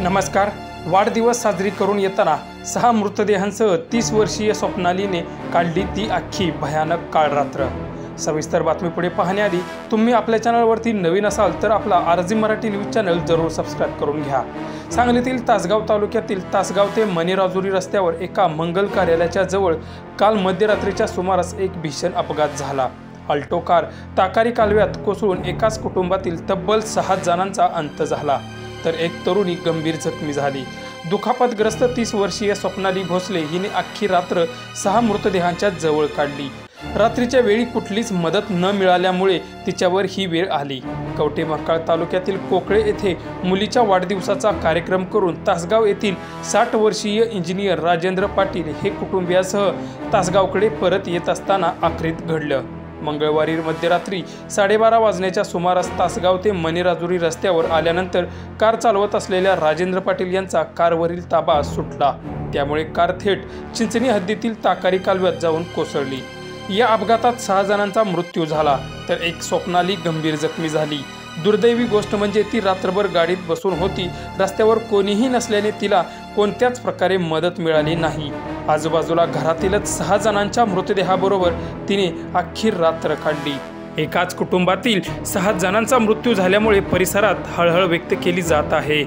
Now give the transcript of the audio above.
नमस्कार। वाढदिवस साजरी करून येताना 6 मृतदेहांसह 30 वर्षीय स्वप्नालीने काढली ती अख्खी भयानक काळरात्र। सविस्तर बातमी पुढे पाहण्याआधी तुम्ही आपल्या चॅनलवरती नवीन असाल तर आपला आरजी मराठी न्यूज चॅनल जरूर सबस्क्राइब करून घ्या। सांगलीतील तासगाव तालुक्यातील तासगाव ते मणिराजुरी रस्त्यावर एका मंगल कार्यालयाच्या जवळ काल मध्यरात्रीच्या सुमारास एक भीषण अपघात झाला। अल्टो कार ताकारी कालव्यात कोसळून एकाच कुटुंबातील तब्बल 6 जणांचा अंत झाला, तर एक तरुणी गंभीर जखमी झाली। दुखापतग्रस्त 30 वर्षीय स्वप्नाली भोसले हिने अख्खी रात्र 6 मृतदेहांच्या जवळ काढली। रात्रीच्या वेळी कुठलीच मदत न मिळाल्यामुळे तिच्यावर ही वेळ आली। कवठेमहांकाळ तालुक्यातील कोकळे येथे मुलीच्या वाढदिवसाचा कार्यक्रम करून तासगाव येथील 60 वर्षीय इंजिनियर राजेंद्र पाटील हे कुटुंबियासह तासगावकडे परत येत असताना अखेरीस घडलं। मंगळवारी मध्यरात्री 12:30 वाजण्याच्या सुमारास तासगाव ते मणिराजुरी रस्त्यावर आल्यानंतर कार चालवत असलेल्या राजेंद्र पाटील यांचा कारवरील ताबा सुटला। त्यामुळे कार थेट चिंचणी हद्दीतील ताकारी कालव्यात जाऊन कोसळली। या अपघातात 6 जणांचा मृत्यू झाला, तर एक स्वप्नाली गंभीर जखमी झाली। दुर्दैवी गोष्ट म्हणजे ती रात्रभर गाडीत बसून होती। रस्त्यावर कोणीही नसल्याने तिला कोणत्याच प्रकारे मदत मिळाली नाही। आजूबाजूला घरातीलच 6 जणांच्या मृतदेहाबरोबर तिने अख्खी रात्र काढली। एकाच कुटुंबातील 6 जणांचा मृत्यू झाल्यामुळे परिसरात हळहळ व्यक्त केली जात आहे।